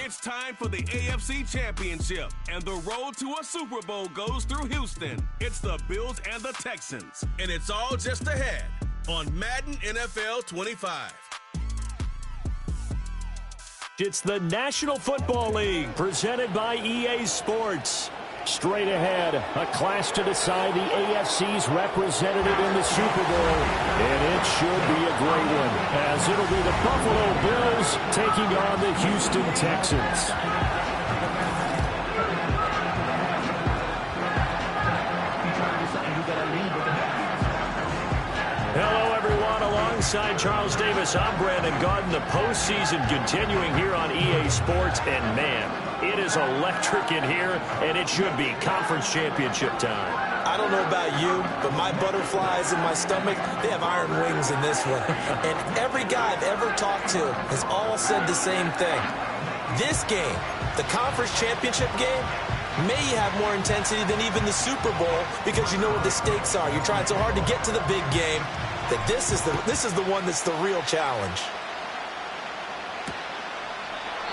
It's time for the AFC Championship, and the road to a Super Bowl goes through Houston. It's the Bills and the Texans, and it's all just ahead on Madden NFL 25. It's the National Football League presented by EA Sports. Straight ahead, a clash to decide the AFC's representative in the Super Bowl. And it should be a great one, as it'll be the Buffalo Bills taking on the Houston Texans. Hello, everyone. Alongside Charles Davis, I'm Brandon Garden. The postseason continuing here on EA Sports. And, man, it is electric in here, and it should be conference championship time. I don't know about you, but my butterflies in my stomach, they have iron wings in this one. And every guy I've ever talked to has all said the same thing. This game, the conference championship game, may have more intensity than even the Super Bowl because you know what the stakes are. You're trying so hard to get to the big game that this is the one that's the real challenge.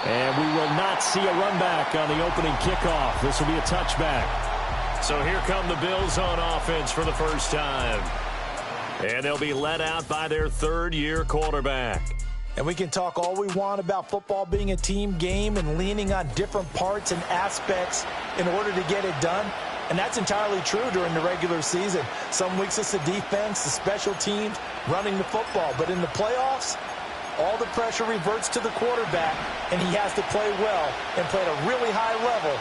And we will not see a run back on the opening kickoff. This will be a touchback. So here come the Bills on offense for the first time. And they'll be led out by their third-year quarterback. And we can talk all we want about football being a team game and leaning on different parts and aspects in order to get it done. And that's entirely true during the regular season. Some weeks it's the defense, the special teams, running the football. But in the playoffs, all the pressure reverts to the quarterback, and he has to play well and play at a really high level.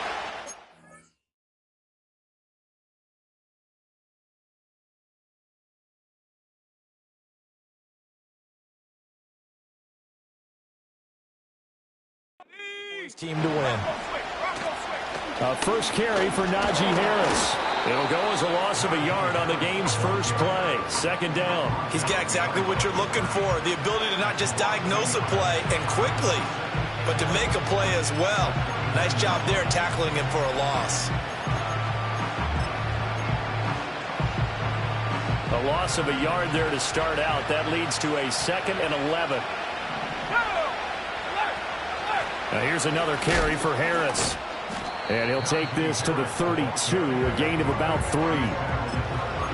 Team to win. First carry for Najee Harris. It'll go as a loss of a yard on the game's first play. Second down. He's got exactly what you're looking for, the ability to not just diagnose a play and quickly, but to make a play as well. Nice job there tackling him for a loss. A loss of a yard there to start out. That leads to a 2nd and 11. Now here's another carry for Harris. And he'll take this to the 32, a gain of about 3.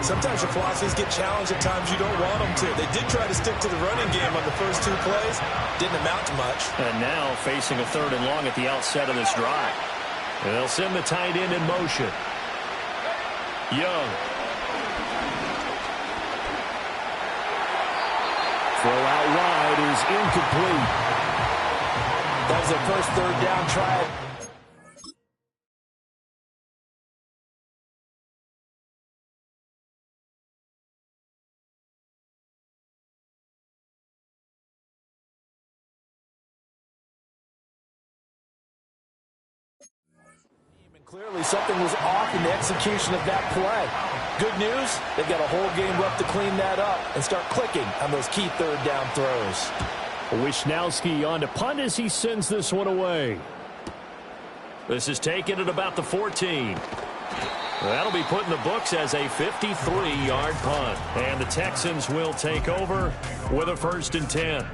Sometimes your philosophies get challenged at times you don't want them to. They did try to stick to the running game on the first 2 plays. Didn't amount to much. And now facing a 3rd and long at the outset of this drive. And they'll send the tight end in motion. Young. Throw out wide is incomplete. That was their first 3rd down try. And clearly something was off in the execution of that play. Good news, they've got a whole game left to clean that up and start clicking on those key 3rd down throws. Wisnowski on to punt as he sends this one away. This is taken at about the 14. That'll be put in the books as a 53-yard punt. And the Texans will take over with a 1st and 10.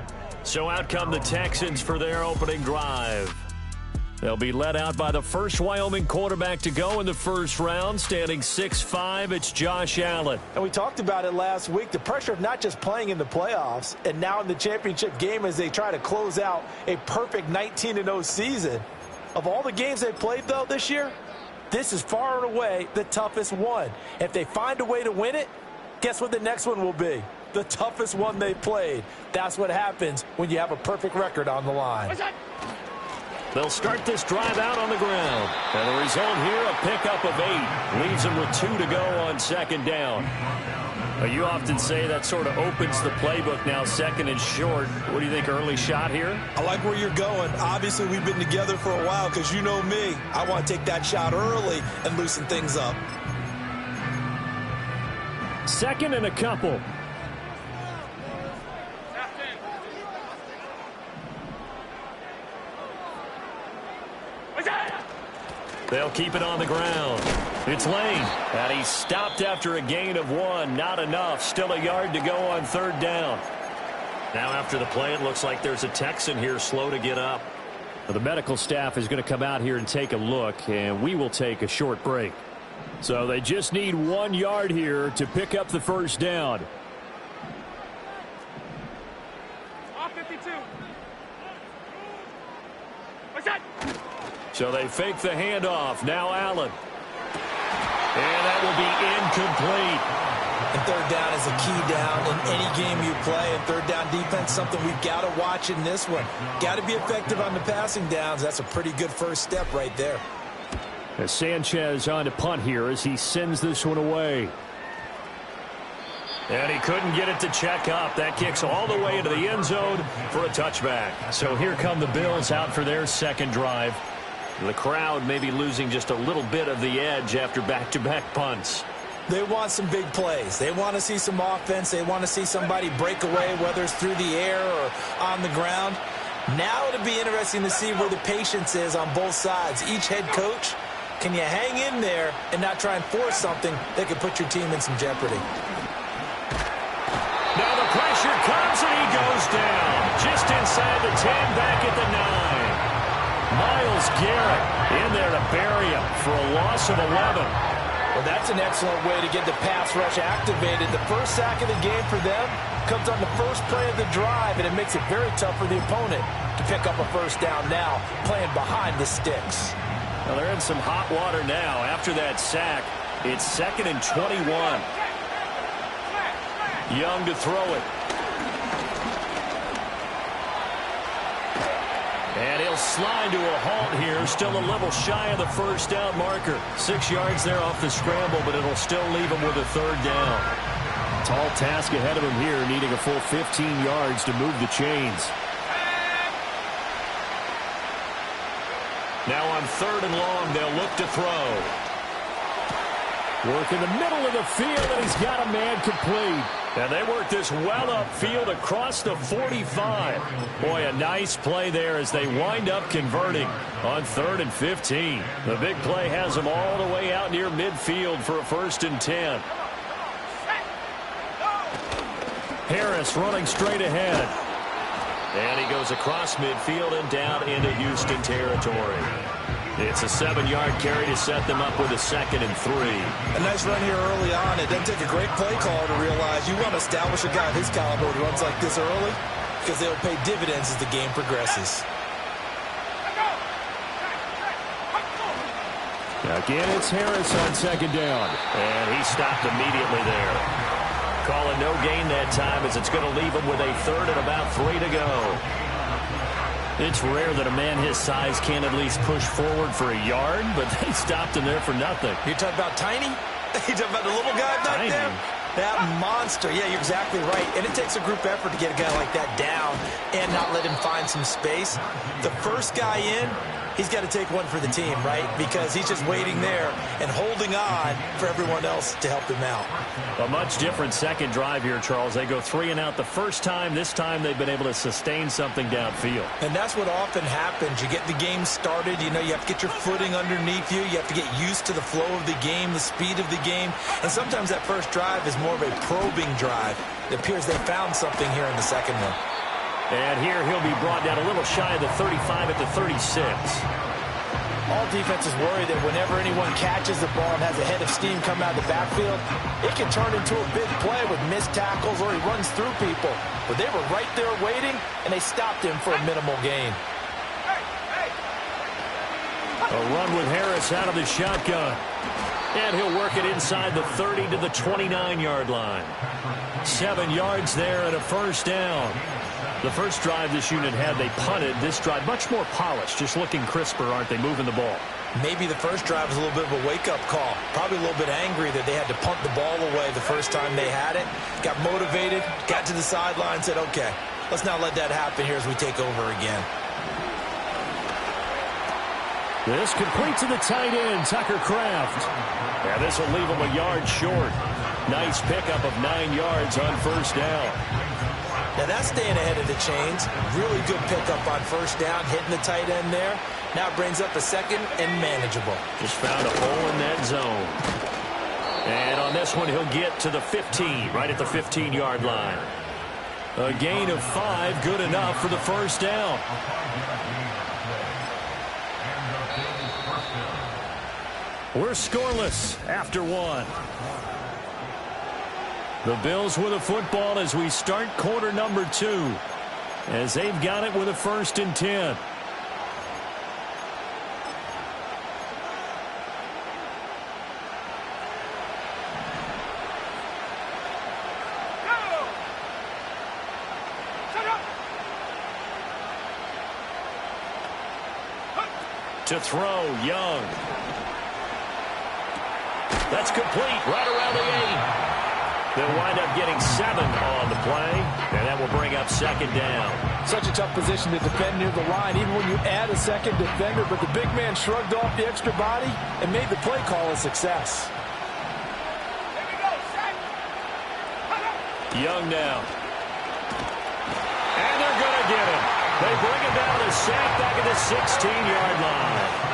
So out come the Texans for their opening drive. They'll be led out by the first Wyoming quarterback to go in the first round, standing 6'5". It's Josh Allen. And we talked about it last week, the pressure of not just playing in the playoffs and now in the championship game as they try to close out a perfect 19-0 season. Of all the games they played, though, this year, this is far and away the toughest one. If they find a way to win it, guess what the next one will be? The toughest one they played. That's what happens when you have a perfect record on the line. They'll start this drive out on the ground. And the result here, a pickup of 8. Leaves them with 2 to go on 2nd down. You often say that sort of opens the playbook now, 2nd and short. What do you think, early shot here? I like where you're going. Obviously, we've been together for a while because you know me. I want to take that shot early and loosen things up. 2nd and a couple. They'll keep it on the ground. It's Lane, and he's stopped after a gain of 1. Not enough. Still a yard to go on 3rd down. Now after the play, it looks like there's a Texan here slow to get up. The medical staff is going to come out here and take a look, and we will take a short break. So they just need 1 yard here to pick up the first down. Off 52. So they fake the handoff. Now Allen. And that will be incomplete. And third down is a key down in any game you play. And third down defense, something we've got to watch in this one. Got to be effective on the passing downs. That's a pretty good first step right there. As Sanchez on to punt here as he sends this one away. And he couldn't get it to check up. That kicks all the way into the end zone for a touchback. So here come the Bills out for their second drive. The crowd may be losing just a little bit of the edge after back-to-back punts. They want some big plays. They want to see some offense. They want to see somebody break away, whether it's through the air or on the ground. Now it'll be interesting to see where the patience is on both sides. Each head coach, can you hang in there and not try and force something that could put your team in some jeopardy? Now the pressure comes and he goes down. Just inside the 10, back at the 9. Myles Garrett in there to bury him for a loss of 11. Well, that's an excellent way to get the pass rush activated. The first sack of the game for them comes on the first play of the drive, and it makes it very tough for the opponent to pick up a first down now, playing behind the sticks. Well, they're in some hot water now. After that sack, it's 2nd and 21. Young to throw it. And he'll slide to a halt here, still a little shy of the first down marker. 6 yards there off the scramble, but it'll still leave him with a third down. Tall task ahead of him here, needing a full 15 yards to move the chains. Now on 3rd and long, they'll look to throw. Work in the middle of the field, and he's got a man complete. And they work this well upfield across the 45. Boy, a nice play there as they wind up converting on 3rd and 15. The big play has them all the way out near midfield for a 1st and 10. Harris running straight ahead. And he goes across midfield and down into Houston territory. It's a 7-yard carry to set them up with a 2nd and 3. A nice run here early on. It doesn't take a great play caller to realize you want to establish a guy of his caliber who runs like this early because they'll pay dividends as the game progresses. Again, it's Harris on 2nd down. And he stopped immediately there. Calling no gain that time as it's going to leave him with a 3rd and about 3 to go. It's rare that a man his size can't at least push forward for a yard, but they stopped him there for nothing. You're talking about tiny? You're talking about the little guy back there? That monster. Yeah, you're exactly right. And it takes a group effort to get a guy like that down and not let him find some space. The first guy in, he's got to take one for the team, right? Because he's just waiting there and holding on for everyone else to help him out. A much different second drive here, Charles. They go 3 and out the first time. This time they've been able to sustain something downfield. And that's what often happens. You get the game started. You know, you have to get your footing underneath you. You have to get used to the flow of the game, the speed of the game. And sometimes that first drive is more of a probing drive. It appears they found something here in the second one. And here he'll be brought down a little shy of the 35 at the 36. All defenses worry that whenever anyone catches the ball and has a head of steam come out of the backfield, it can turn into a big play with missed tackles or he runs through people. But they were right there waiting, and they stopped him for a minimal gain. A run with Harris out of the shotgun. And he'll work it inside the 30 to the 29-yard line. 7 yards there and a first down. The first drive this unit had, they punted. This drive, much more polished, just looking crisper, aren't they, moving the ball? Maybe the first drive was a little bit of a wake-up call. Probably a little bit angry that they had to punt the ball away the first time they had it. Got motivated, got to the sideline, said, okay, let's not let that happen here as we take over again. This complete to the tight end, Tucker Kraft. Yeah, this will leave him a yard short. Nice pickup of 9 yards on first down. Now that's staying ahead of the chains. Really good pickup on first down, hitting the tight end there. Now brings up a 2nd and manageable. Just found a hole in that zone. And on this one, he'll get to the 15, right at the 15-yard line. A gain of 5, good enough for the first down. We're scoreless after one. The Bills with a football as we start quarter number 2. As they've got it with a 1st and 10. To throw, Young. That's complete right around the 8. They'll wind up getting 7 on the play, and that will bring up 2nd down. Such a tough position to defend near the line, even when you add a second defender, but the big man shrugged off the extra body and made the play call a success. Young now. And they're going to get him. They bring it down to sack back at the 16-yard line.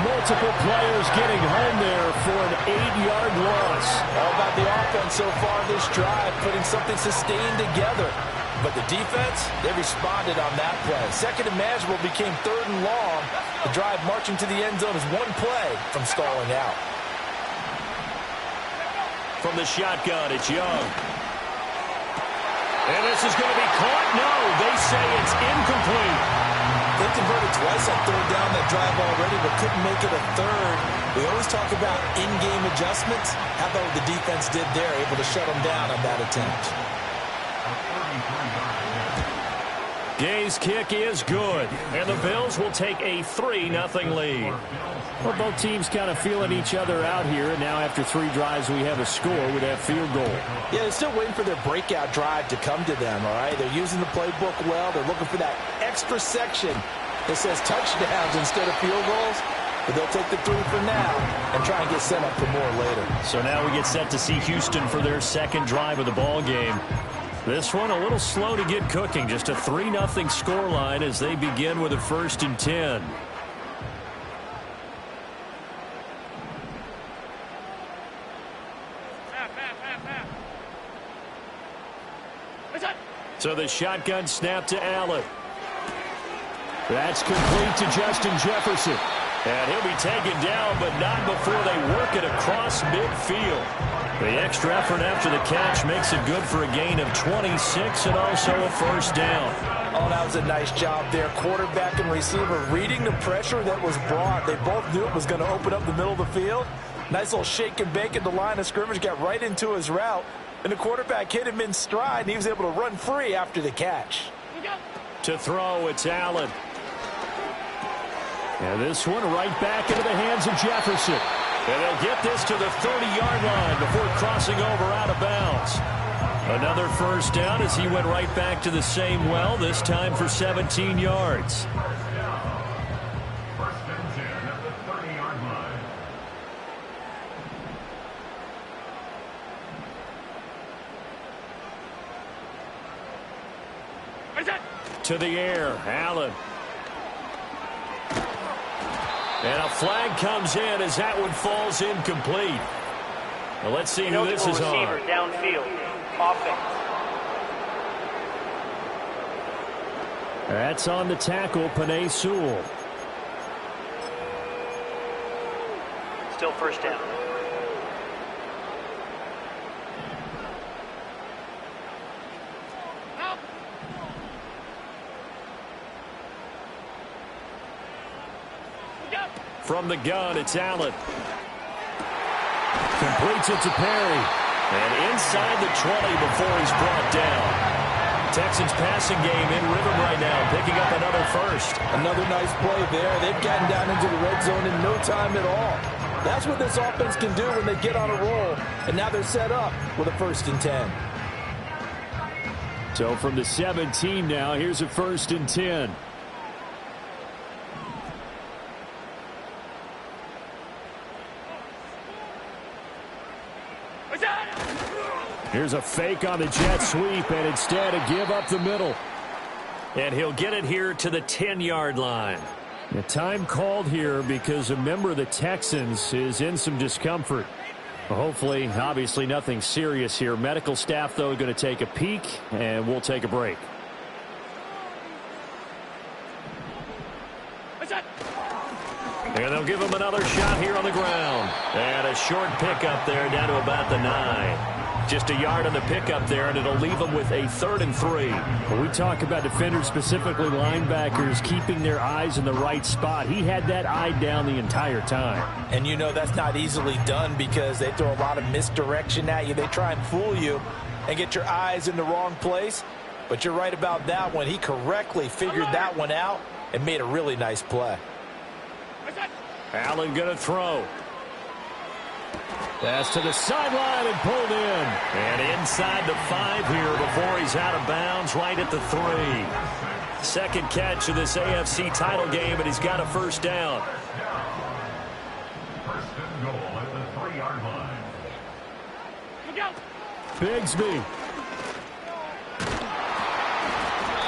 Multiple players getting home there for an 8-yard loss. All about the offense so far this drive, putting something sustained together. But the defense, they responded on that play. Second and manageable became 3rd and long. The drive marching to the end zone is one play from stalling out. From the shotgun, it's Young. And this is going to be caught. No, they say it's incomplete. They converted twice on 3rd down that drive already, but couldn't make it a 3rd. We always talk about in-game adjustments. How about what the defense did there, able to shut them down on that attempt. Gay's kick is good, and the Bills will take a 3-0 lead. Well, both teams kind of feeling each other out here, and now after 3 drives, we have a score with that field goal. Yeah, they're still waiting for their breakout drive to come to them, all right? They're using the playbook well. They're looking for that extra section that says touchdowns instead of field goals. But they'll take the 3 for now and try and get set up for more later. So now we get set to see Houston for their 2nd drive of the ball game. This one a little slow to get cooking. Just a 3-0 scoreline as they begin with a 1st and 10. So the shotgun snap to Allen. That's complete to Justin Jefferson. And he'll be taken down, but not before they work it across midfield. The extra effort after the catch makes it good for a gain of 26 and also a 1st down. Oh, that was a nice job there. Quarterback and receiver reading the pressure that was brought. They both knew it was going to open up the middle of the field. Nice little shake and bake at the line of scrimmage, got right into his route. And the quarterback hit him in stride, and he was able to run free after the catch. To throw, it's Allen. And this one right back into the hands of Jefferson. And they'll get this to the 30-yard line before crossing over out of bounds. Another 1st down as he went right back to the same well, this time for 17 yards. To the air, Allen. And a flag comes in as that one falls incomplete. Well, let's see who this is on. Receiver downfield. Offense. That's on the tackle, Penei Sewell. Still 1st down. From the gun, it's Allen. Completes it to Perry. And inside the 20 before he's brought down. Texans passing game in rhythm right now, picking up another 1st. Another nice play there. They've gotten down into the red zone in no time at all. That's what this offense can do when they get on a roll. And now they're set up with a 1st and 10. So from the 17 now, here's a 1st and 10. Here's a fake on the jet sweep, and instead a give up the middle. And he'll get it here to the 10-yard line. The time called here because a member of the Texans is in some discomfort. Hopefully, obviously nothing serious here. Medical staff, though, going to take a peek, and we'll take a break. And they'll give him another shot here on the ground. And a short pickup there down to about the 9. Just a yard on the pickup there, and it'll leave them with a 3rd and 3. When we talk about defenders, specifically linebackers, keeping their eyes in the right spot, he had that eye down the entire time. And you know that's not easily done because they throw a lot of misdirection at you. They try and fool you and get your eyes in the wrong place. But you're right about that one. He correctly figured that one out and made a really nice play. Allen going to throw. Pass to the sideline and pulled in. And inside the 5 here before he's out of bounds, right at the 3. Second catch of this AFC title game, and he's got a first down. First and goal at the 3-yard line. Bigsby.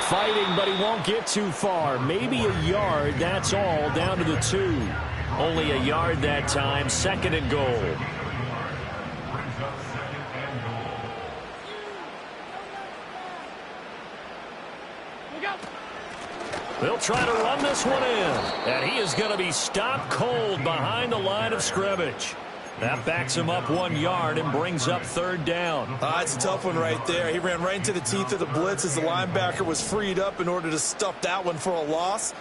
Fighting, but he won't get too far. Maybe a yard, that's all, down to the 2. Only a yard that time, 2nd and goal. They'll try to run this one in. And he is going to be stopped cold behind the line of scrimmage. That backs him up 1 yard and brings up 3rd down. It's a tough one right there. He ran right into the teeth of the blitz as the linebacker was freed up in order to stuff that one for a loss.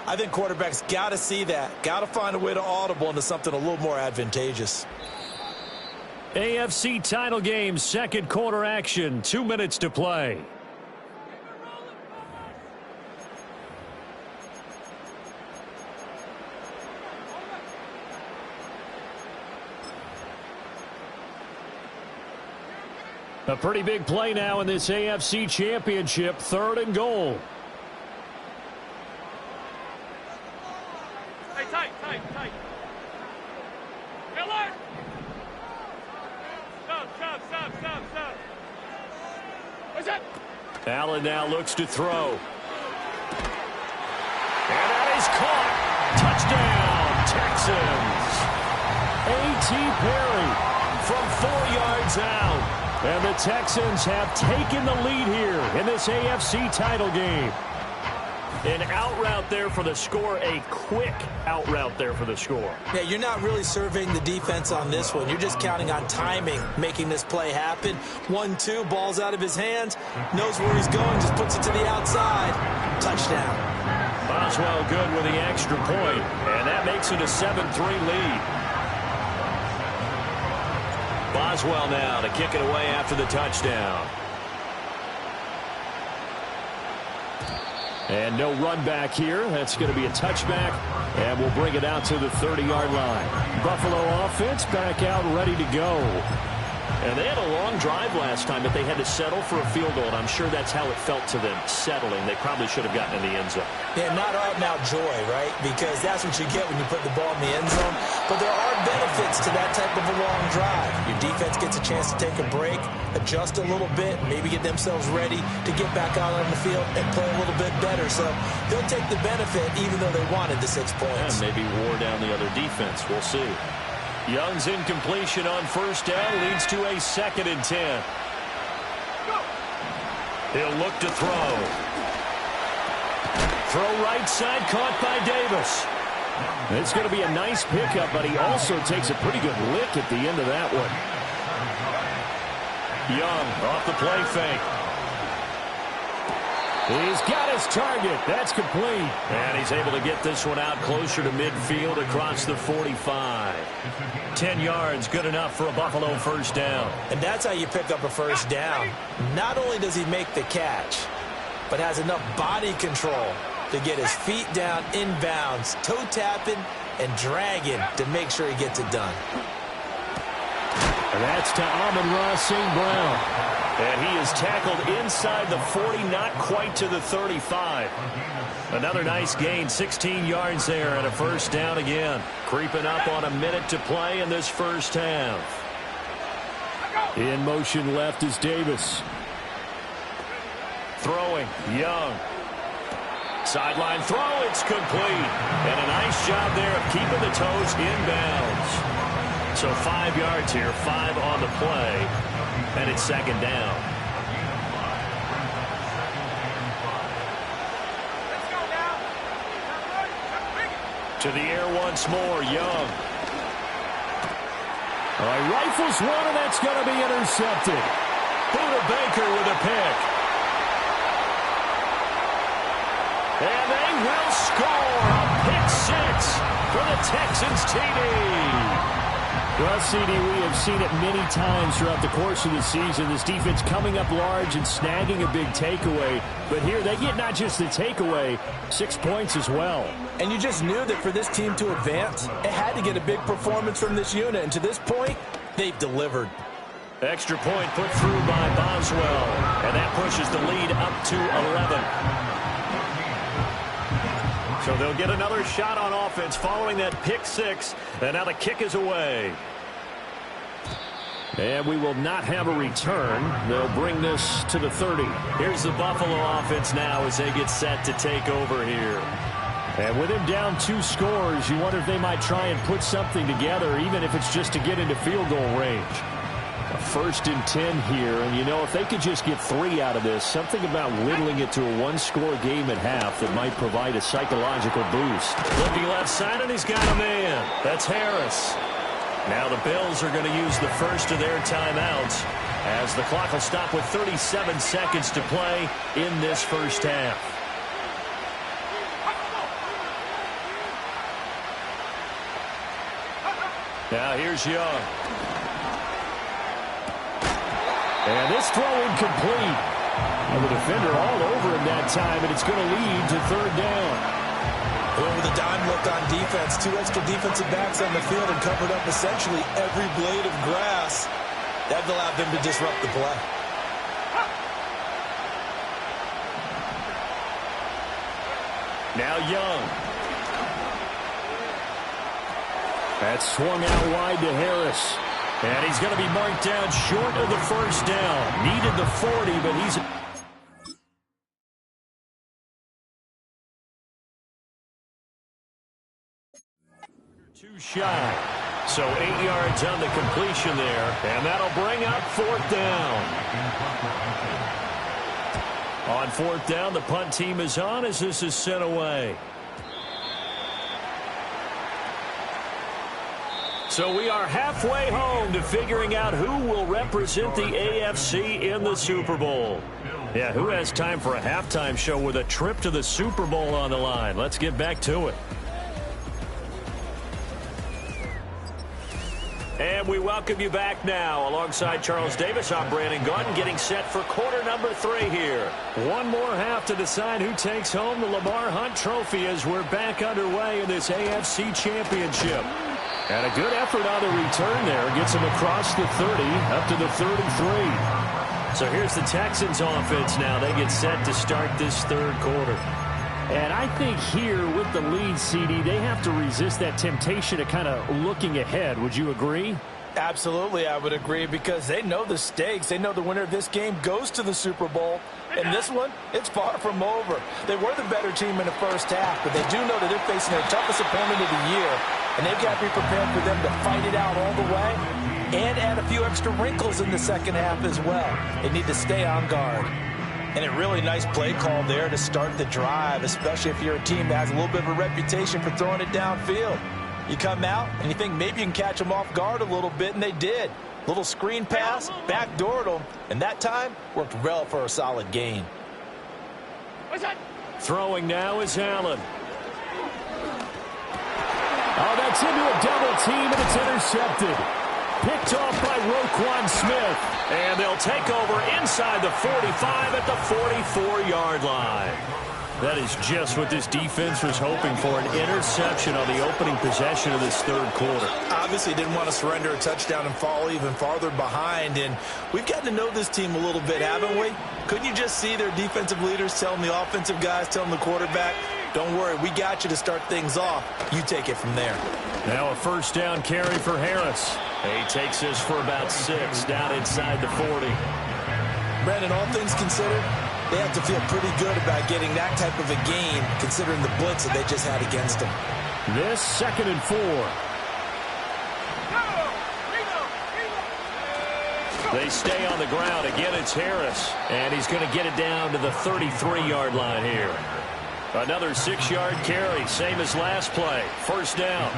I think quarterbacks got to see that. Got to find a way to audible into something a little more advantageous. AFC title game, 2nd quarter action, 2 minutes to play. A pretty big play now in this AFC Championship, 3rd and goal. Hey, tight. Miller! Stop. What's that? Allen now looks to throw. And that is caught. Touchdown, Texans. A.T. Perry from 4 yards out. And the Texans have taken the lead here in this AFC title game. An out route there for the score, a quick out route there for the score. Yeah, you're not really surveying the defense on this one. You're just counting on timing, making this play happen. 1-2, ball's out of his hands, knows where he's going, just puts it to the outside. Touchdown. Boswell good with the extra point, and that makes it a 7-3 lead. Boswell now to kick it away after the touchdown. And no run back here. That's going to be a touchback, and we'll bring it out to the 30-yard line. Buffalo offense back out ready to go. And they had a long drive last time, but they had to settle for a field goal, and I'm sure that's how it felt to them, settling. They probably should have gotten in the end zone. Yeah, not out-and-out joy, right? Because that's what you get when you put the ball in the end zone. But there are benefits to that type of a long drive. Your defense gets a chance to take a break, adjust a little bit, maybe get themselves ready to get back out on the field and play a little bit better. So they'll take the benefit even though they wanted the 6 points. And maybe wore down the other defense. We'll see. Young's incompletion on first down leads to a 2nd and 10. He'll look to throw. Throw right side, caught by Davis. It's going to be a nice pickup, but he also takes a pretty good lick at the end of that one. Young off the play fake. He's got his target. That's complete. And he's able to get this one out closer to midfield across the 45. 10 yards, good enough for a Buffalo first down. And that's how you pick up a first down. Not only does he make the catch, but has enough body control to get his feet down inbounds, toe tapping and dragging to make sure he gets it done. And that's to Amon-Ra St. Brown. And he is tackled inside the 40, not quite to the 35. Another nice gain, 16 yards there, and a first down again. Creeping up on a minute to play in this first half. In motion left is Davis. Throwing, Young. Sideline throw, it's complete. And a nice job there of keeping the toes inbounds. So 5 yards here, 5 on the play. And it's second down. To the air once more, Young. All right, rifles one, and that's going to be intercepted. Buda Baker with a pick. And they will score a pick six for the Texans TD. Well, CD, we have seen it many times throughout the course of the season. This defense coming up large and snagging a big takeaway. But here they get not just the takeaway, 6 points as well. And you just knew that for this team to advance, it had to get a big performance from this unit. And to this point, they've delivered. Extra point put through by Boswell. And that pushes the lead up to 11. So they'll get another shot on offense following that pick six. And now the kick is away. And we will not have a return. They'll bring this to the 30. Here's the Buffalo offense now as they get set to take over here. And with him down 2 scores, you wonder if they might try and put something together, even if it's just to get into field goal range. A 1st and 10 here, and you know, if they could just get 3 out of this, something about whittling it to a 1-score game at half that might provide a psychological boost. Looking left side, and he's got a man. That's Harris. Now the Bills are going to use the first of their timeouts as the clock will stop with 37 seconds to play in this first half. Now here's Young. And this throw incomplete. And the defender all over him that time, and it's going to lead to 3rd down. Over the dime look on defense, 2 extra defensive backs on the field and covered up essentially every blade of grass. That allowed them to disrupt the play. Now Young. That's swung out wide to Harris. And he's going to be marked down short of the first down. Needed the 40, but he's... too shy. So 8 yards on the completion there. And that'll bring up 4th down. On 4th down, the punt team is on as this is sent away. So we are halfway home to figuring out who will represent the AFC in the Super Bowl. Yeah, who has time for a halftime show with a trip to the Super Bowl on the line? Let's get back to it. And we welcome you back now. Alongside Charles Davis, I'm Brandon Gaudin, getting set for quarter number 3 here. One more half to decide who takes home the Lamar Hunt Trophy as we're back underway in this AFC Championship. And a good effort on the return there. Gets him across the 30, up to the 33. So here's the Texans offense now. They get set to start this 3rd quarter. And I think here with the lead, CD, they have to resist that temptation of kind of looking ahead. Would you agree? Absolutely, I would agree, because they know the stakes. They know the winner of this game goes to the Super Bowl. And this one, it's far from over. They were the better team in the first half, but they do know that they're facing their toughest opponent of the year. And they've got to be prepared for them to fight it out all the way and add a few extra wrinkles in the second half as well. They need to stay on guard. And a really nice play call there to start the drive, especially if you're a team that has a little bit of a reputation for throwing it downfield. You come out and you think maybe you can catch them off guard a little bit, and they did. Little screen pass, backdoored them, and that time worked well for a solid gain. Throwing now is Allen. Oh, that's into a double team, and it's intercepted. Picked off by Roquan Smith. And they'll take over inside the 45 at the 44-yard line. That is just what this defense was hoping for, an interception on the opening possession of this 3rd quarter. Obviously didn't want to surrender a touchdown and fall even farther behind, and we've gotten to know this team a little bit, haven't we? Couldn't you just see their defensive leaders telling the offensive guys, telling the quarterback, don't worry, we got you to start things off. You take it from there. Now a 1st down carry for Harris. He takes this for about 6 down inside the 40. Brandon, all things considered, they have to feel pretty good about getting that type of a gain, considering the blitz that they just had against them. This 2nd and 4. They stay on the ground. Again, it's Harris. And he's going to get it down to the 33-yard line here. Another 6-yard carry, same as last play. First down.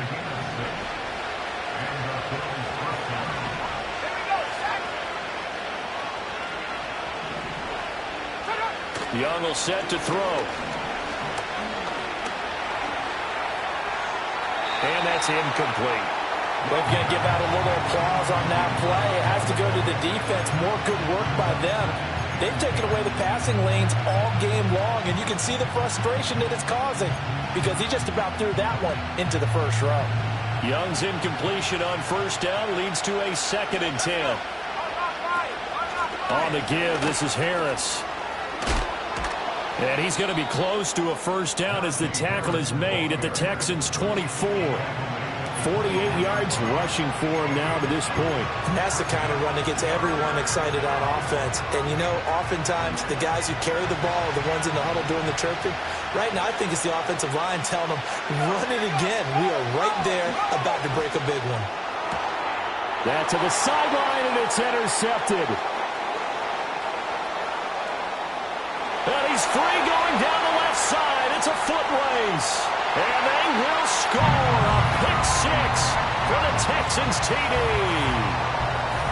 Young will set to throw. And that's incomplete. We're going to give out a little applause on that play. It has to go to the defense. More good work by them. They've taken away the passing lanes all game long, and you can see the frustration that it's causing because he just about threw that one into the first row. Young's incompletion on first down leads to a 2nd and 10. On the give, this is Harris. And he's going to be close to a first down as the tackle is made at the Texans' 24. 48 yards rushing for him now to this point. And that's the kind of run that gets everyone excited on offense. And, you know, oftentimes the guys who carry the ball are the ones in the huddle doing the chirping. Right now, I think it's the offensive line telling them, run it again. We are right there about to break a big one. That to the sideline, and it's intercepted. And he's free going down the left side. It's a foot race. And they will score a pick 6 for the Texans TD.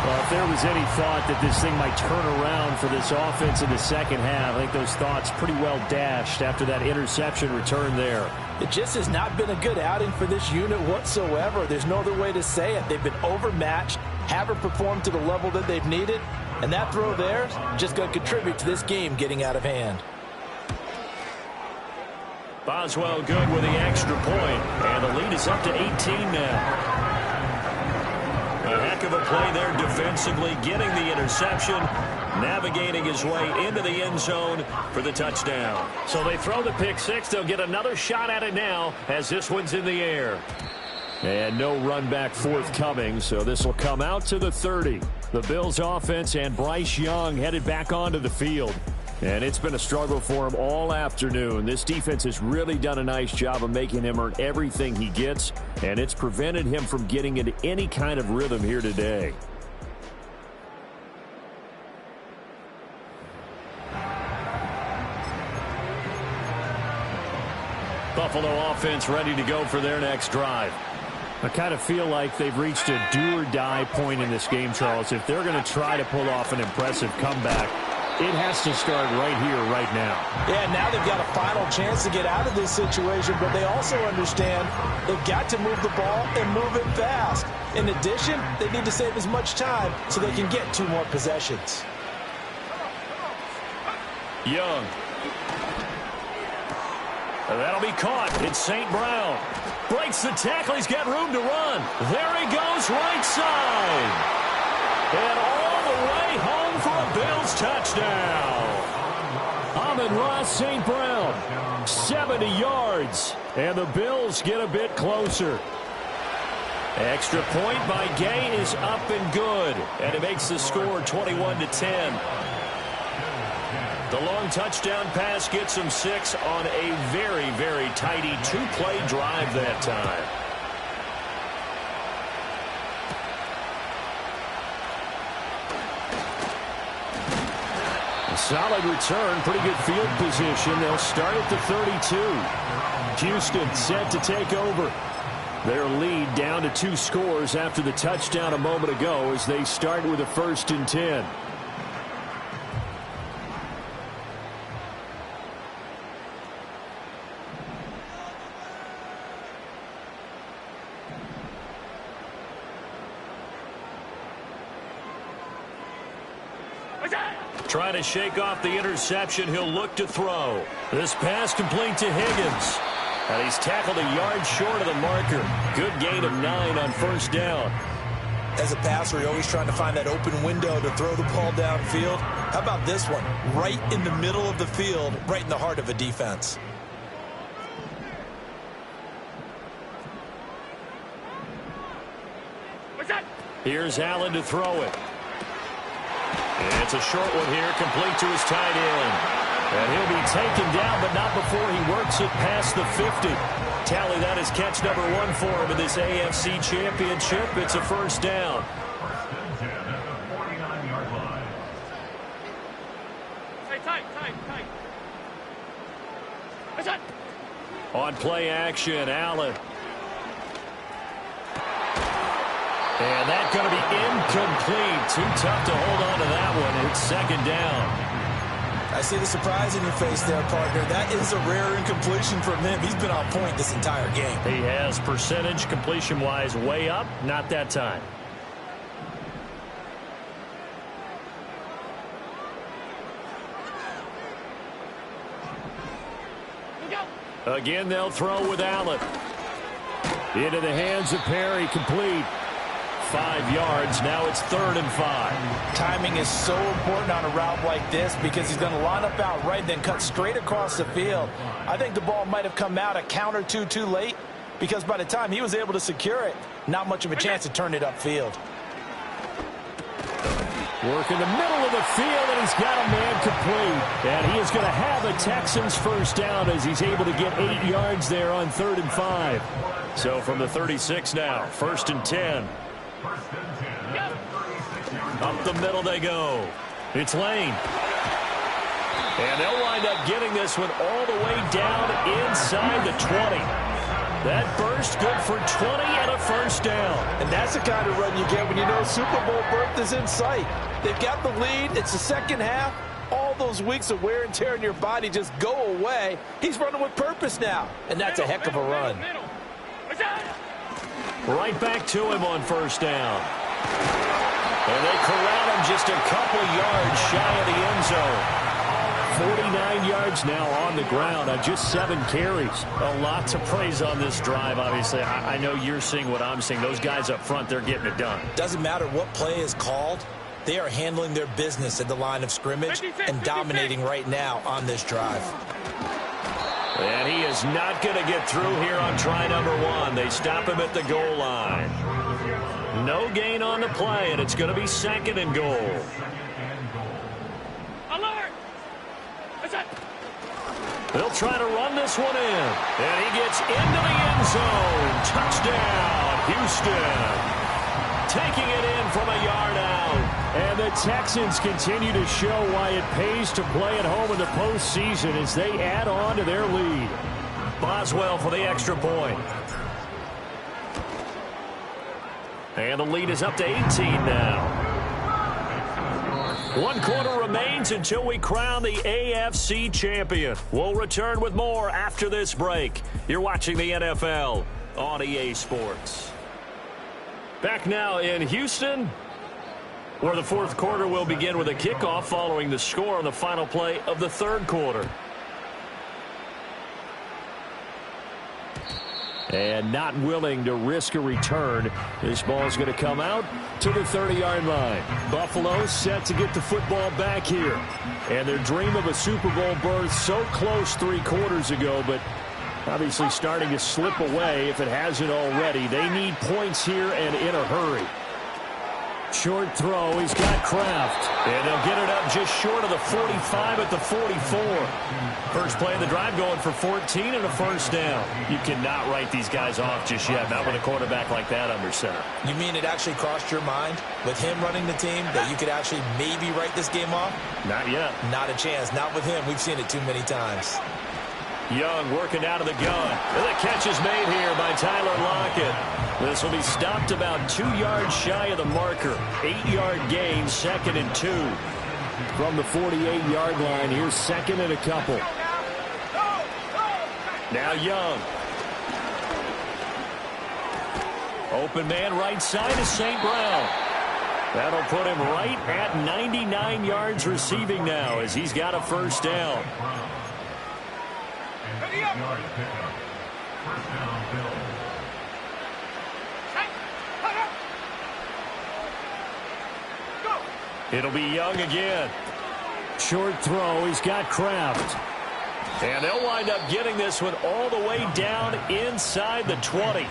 Well, if there was any thought that this thing might turn around for this offense in the second half, I think those thoughts pretty well dashed after that interception return there. It just has not been a good outing for this unit whatsoever. There's no other way to say it. They've been overmatched, haven't performed to the level that they've needed, and that throw there is just going to contribute to this game getting out of hand. Boswell good with the extra point, and the lead is up to 18 now. A heck of a play there defensively, getting the interception, navigating his way into the end zone for the touchdown. So they throw the pick 6. They'll get another shot at it now as this one's in the air. And no run back forthcoming, so this will come out to the 30. The Bills offense and Bryce Young headed back onto the field. And it's been a struggle for him all afternoon. This defense has really done a nice job of making him earn everything he gets, and it's prevented him from getting into any kind of rhythm here today. Buffalo offense ready to go for their next drive. I kind of feel like they've reached a do-or-die point in this game, Charles. If they're going to try to pull off an impressive comeback, it has to start right here, right now. Yeah, now they've got a final chance to get out of this situation, but they also understand they've got to move the ball and move it fast. In addition, they need to save as much time so they can get 2 more possessions. Young. And that'll be caught. It's St. Brown. Breaks the tackle. He's got room to run. There he goes, right side. And all the way home for a Bills touchdown. Amon-Ra St. Brown, 70 yards. And the Bills get a bit closer. Extra point by Gay is up and good. And it makes the score 21-10. The long touchdown pass gets them 6 on a very, very tidy 2-play drive that time. A solid return, pretty good field position. They'll start at the 32. Houston set to take over. Their lead down to 2 scores after the touchdown a moment ago as they start with a 1st and 10. Trying to shake off the interception. He'll look to throw. This pass complete to Higgins. And he's tackled a yard short of the marker. Good gain of 9 on first down. As a passer, you're always trying to find that open window to throw the ball downfield. How about this one? Right in the middle of the field, right in the heart of a defense. Here's Allen to throw it. And it's a short one here, complete to his tight end. And he'll be taken down, but not before he works it past the 50. Tally that is catch number 1 for him in this AFC Championship. It's a first down. Tight. What's that? On play action, Allen. And that's going to be incomplete. Too tough to hold on to that one. It's second down. I see the surprise in your face there, partner. That is a rare incompletion from him. He's been on point this entire game. He has percentage completion-wise way up. Not that time. Again, they'll throw with Allen. Into the hands of Perry, complete. 5 yards. Now it's 3rd and 5. Timing is so important on a route like this because he's going to line up out right, then cut straight across the field. I think the ball might have come out a count or two too late because by the time he was able to secure it, not much of a chance to turn it upfield. Work in the middle of the field, and he's got a man complete. And he is going to have a Texans first down as he's able to get 8 yards there on 3rd and 5. So from the 36 now, 1st and 10. Up the middle they go. It's Lane. And they'll wind up getting this one all the way down inside the 20. That burst good for 20 and a first down. And that's the kind of run you get when you know Super Bowl berth is in sight. They've got the lead. It's the second half. All those weeks of wear and tear in your body just go away. He's running with purpose now. And that's a heck of a run. Right back to him on first down. And they corral him just a couple yards shy of the end zone. 49 yards now on the ground on just 7 carries. A lot to praise on this drive, obviously. I know you're seeing what I'm seeing. Those guys up front, they're getting it done. Doesn't matter what play is called. They are handling their business at the line of scrimmage and dominating right now on this drive. And he is not going to get through here on try number 1. They stop him at the goal line. No gain on the play, and it's going to be 2nd and goal. Alert! They'll try to run this one in. And he gets into the end zone. Touchdown, Houston. Taking it in from a yard out. And the Texans continue to show why it pays to play at home in the postseason as they add on to their lead. Boswell for the extra point. And the lead is up to 18 now. 1 quarter remains until we crown the AFC champion. We'll return with more after this break. You're watching the NFL on EA Sports. Back now in Houston, where the 4th quarter will begin with a kickoff following the score on the final play of the 3rd quarter. And not willing to risk a return. This ball's going to come out to the 30-yard line. Buffalo set to get the football back here. And their dream of a Super Bowl berth so close 3 quarters ago, but obviously starting to slip away if it hasn't already. They need points here and in a hurry. Short throw. He's got Kraft. And they'll get it up just short of the 45 at the 44. First play of the drive going for 14 and a first down. You cannot write these guys off just yet, not with a quarterback like that under center. You mean it actually crossed your mind with him running the team that you could actually maybe write this game off? Not yet. Not a chance. Not with him. We've seen it too many times. Young working out of the gun. And the catch is made here by Tyler Lockett. This will be stopped about 2 yards shy of the marker. 8-yard gain, 2nd and 2. From the 48-yard line, here's 2nd and a couple. Now Young. Open man right side is St. Brown. That'll put him right at 99 yards receiving now as he's got a first down. It'll be Young again. Short throw. He's got Kraft. And they'll wind up getting this one all the way down inside the 20.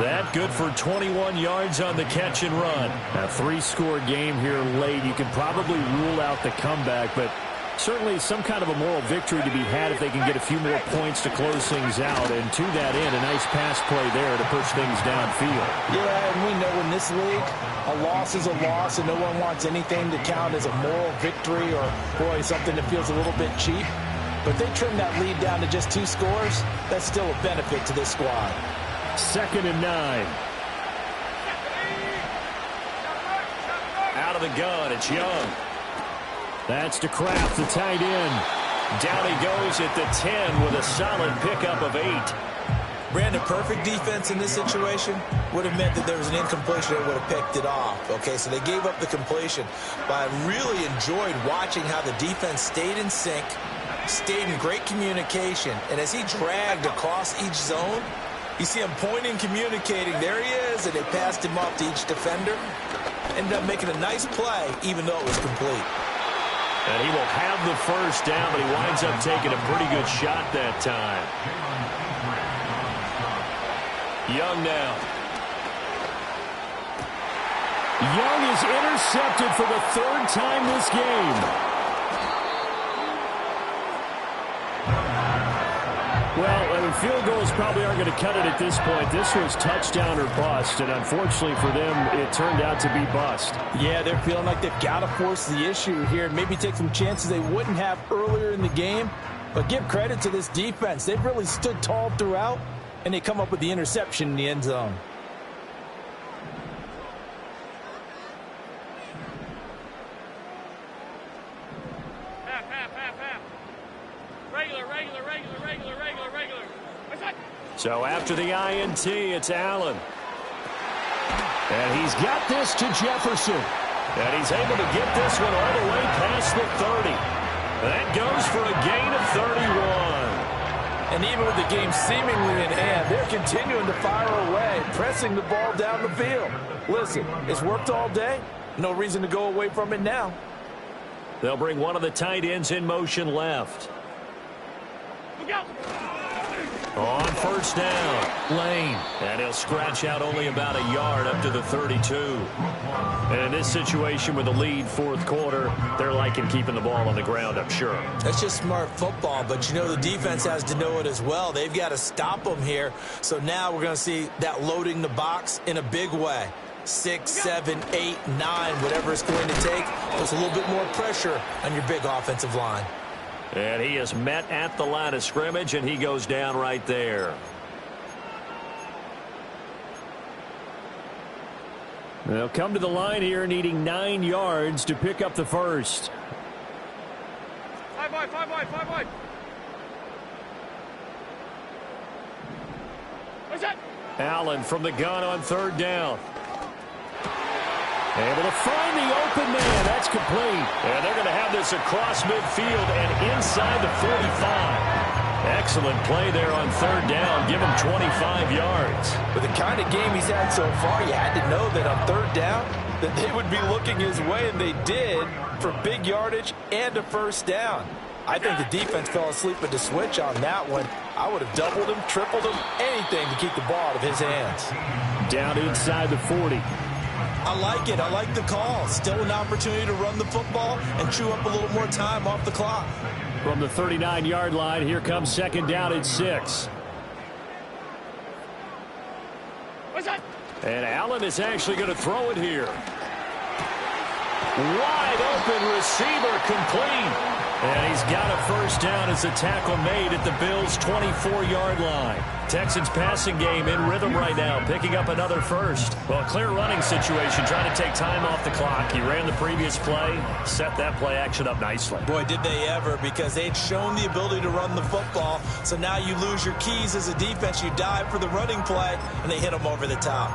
That good for 21 yards on the catch and run. A 3-score game here late. You can probably rule out the comeback, but certainly some kind of a moral victory to be had if they can get a few more points to close things out. And to that end, a nice pass play there to push things downfield. Yeah, and we know in this league, a loss is a loss, and no one wants anything to count as a moral victory or, boy, something that feels a little bit cheap. but they trim that lead down to just 2 scores. That's still a benefit to this squad. 2nd and 9. Out of the gun, it's Young. That's to Kraft, the tight end. Down he goes at the 10 with a solid pickup of 8. Brandon, perfect defense in this situation would have meant that there was an incompletion that would have picked it off. Okay, so they gave up the completion. But I really enjoyed watching how the defense stayed in sync, stayed in great communication. And as he dragged across each zone, you see him pointing, communicating. There he is, and they passed him off to each defender. Ended up making a nice play, even though it was complete. And he will have the first down, but he winds up taking a pretty good shot that time. Young now. Young is intercepted for the 3rd time this game. Well, I mean, field goals probably aren't going to cut it at this point. This was touchdown or bust, and unfortunately for them, it turned out to be bust. Yeah, they're feeling like they've got to force the issue here, maybe take some chances they wouldn't have earlier in the game. But give credit to this defense. They've really stood tall throughout, and they come up with the interception in the end zone. Half. Regular. So after the INT, it's Allen. And he's got this to Jefferson. And he's able to get this one all the way past the 30. That goes for a gain of 31. And even with the game seemingly in hand, they're continuing to fire away, pressing the ball down the field. Listen, it's worked all day. No reason to go away from it now. They'll bring one of the tight ends in motion left. Look out! On first down, Lane. And he'll scratch out only about a yard up to the 32. And in this situation with the lead 4th quarter, they're liking keeping the ball on the ground, I'm sure. That's just smart football, but you know the defense has to know it as well. They've got to stop them here. So now we're going to see that loading the box in a big way. 6, 7, 8, 9, whatever it's going to take. Puts a little bit more pressure on your big offensive line. And he is met at the line of scrimmage, and he goes down right there. They'll come to the line here needing 9 yards to pick up the first. 5 wide. What's that? Allen from the gun on 3rd down. Able to find the open man. That's complete. And they're going to have this across midfield and inside the 45. Excellent play there on 3rd down. Give him 25 yards. With the kind of game he's had so far, you had to know that on 3rd down that they would be looking his way, and they did, for big yardage and a first down. I think the defense fell asleep at the switch on that one. I would have doubled him, tripled him, anything to keep the ball out of his hands. Down inside the 40. I like it. I like the call. Still an opportunity to run the football and chew up a little more time off the clock. From the 39-yard line, here comes 2nd down at 6. What's that? And Allen is actually going to throw it here. Wide open receiver, complete. And he's got a first down as a tackle made at the Bills' 24-yard line. Texans passing game in rhythm right now, picking up another first. Well, a clear running situation, trying to take time off the clock. He ran the previous play, set that play action up nicely. Boy, did they ever, because they'd shown the ability to run the football. So now you lose your keys as a defense. You dive for the running play, and they hit them over the top.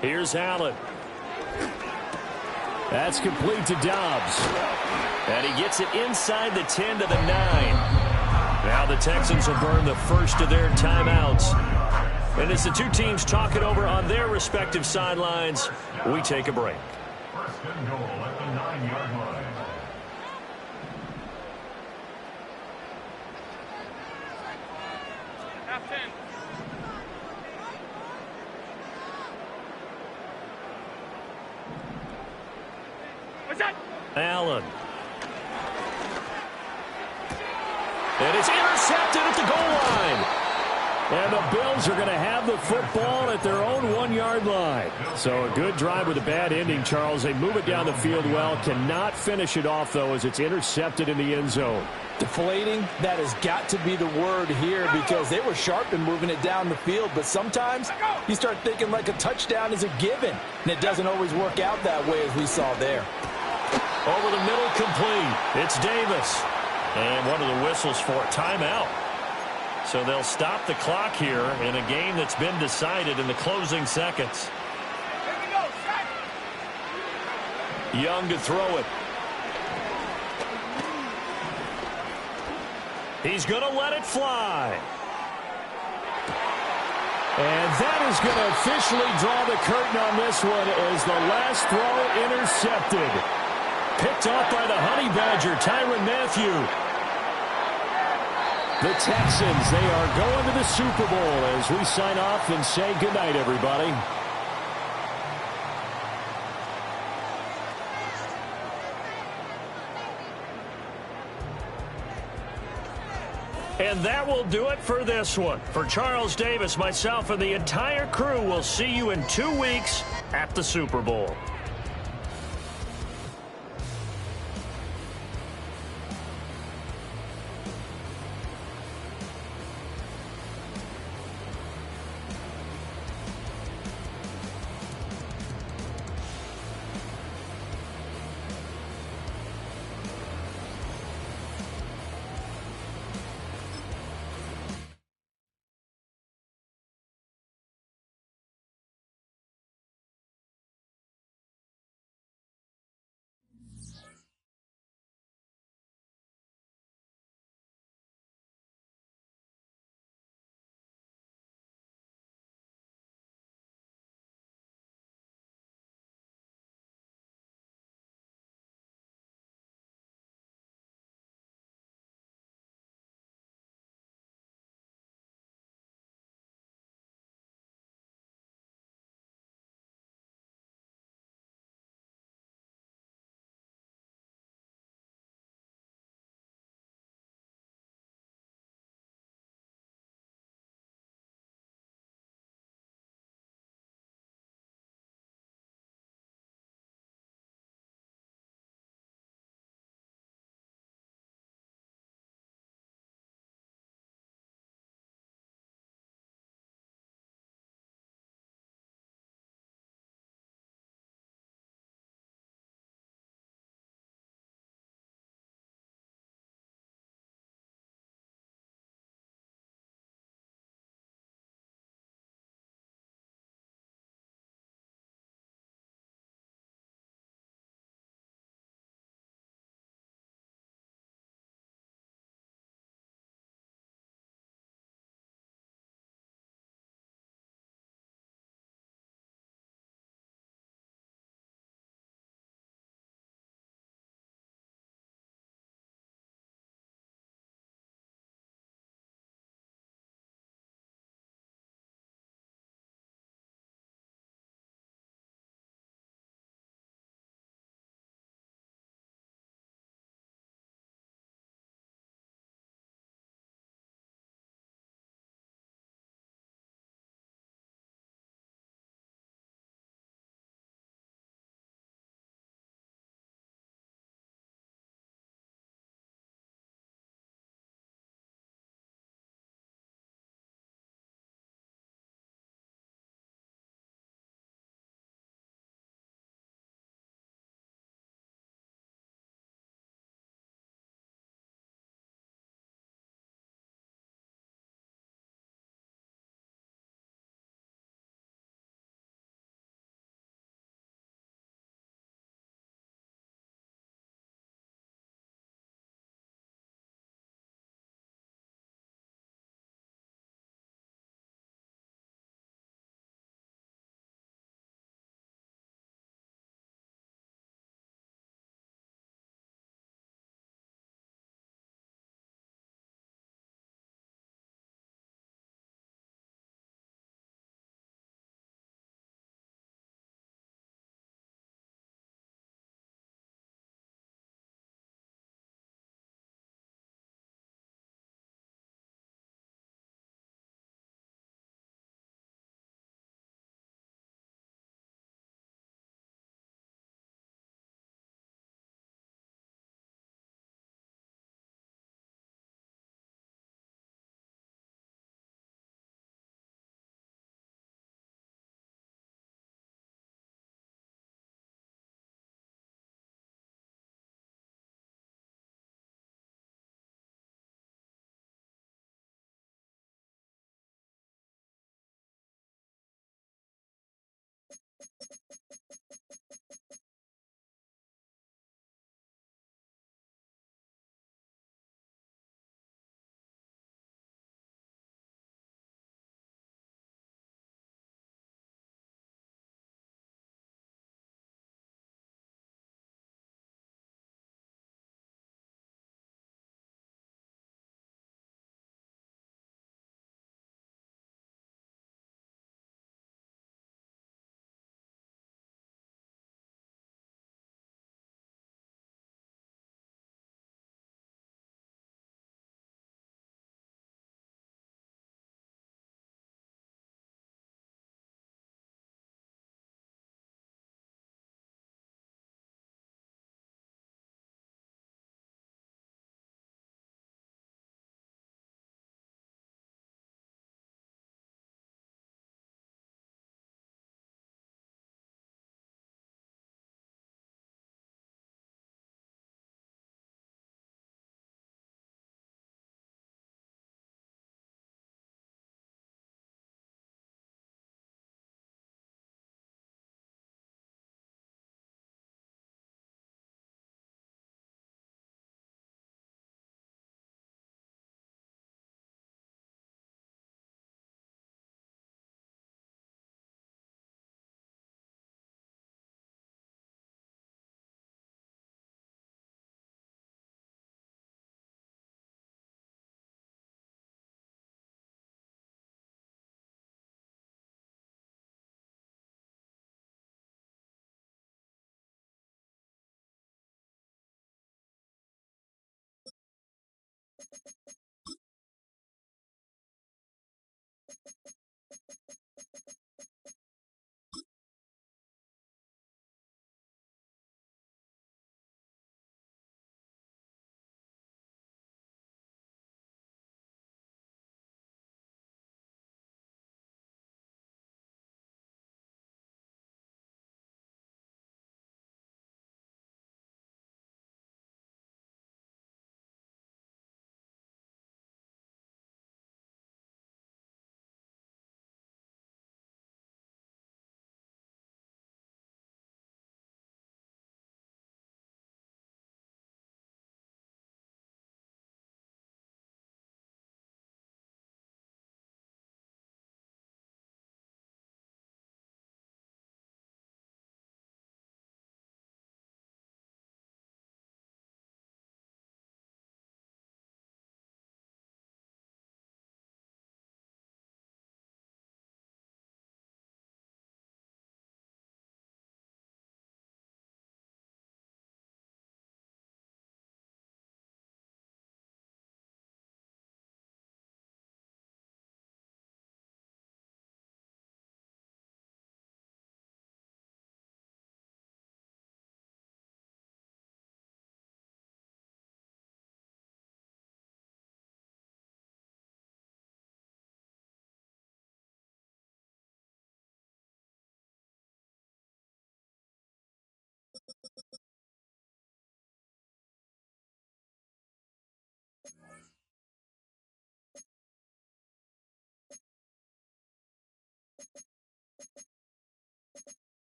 Here's Allen. That's complete to Dobbs. And he gets it inside the 10 to the 9. Now the Texans will burn the first of their timeouts. And as the two teams talk it over on their respective sidelines, we take a break. First and goal at the 9-yard line. Half 10. What's that? Allen. And it's intercepted at the goal line. And the Bills are going to have the football at their own 1-yard line. So a good drive with a bad ending, Charles. They move it down the field well. Cannot finish it off, though, as it's intercepted in the end zone. Deflating, that has got to be the word here because they were sharp in moving it down the field. But sometimes you start thinking like a touchdown is a given. And it doesn't always work out that way as we saw there. Over the middle, complete. It's Davis. And one of the whistles for a timeout. So they'll stop the clock here in a game that's been decided in the closing seconds. Young to throw it. He's going to let it fly. And that is going to officially draw the curtain on this one as the last throw intercepted. Picked off by the Honey Badger, Tyrann Mathieu. The Texans, they are going to the Super Bowl as we sign off and say goodnight, everybody. And that will do it for this one. For Charles Davis, myself, and the entire crew, we'll see you in 2 weeks at the Super Bowl.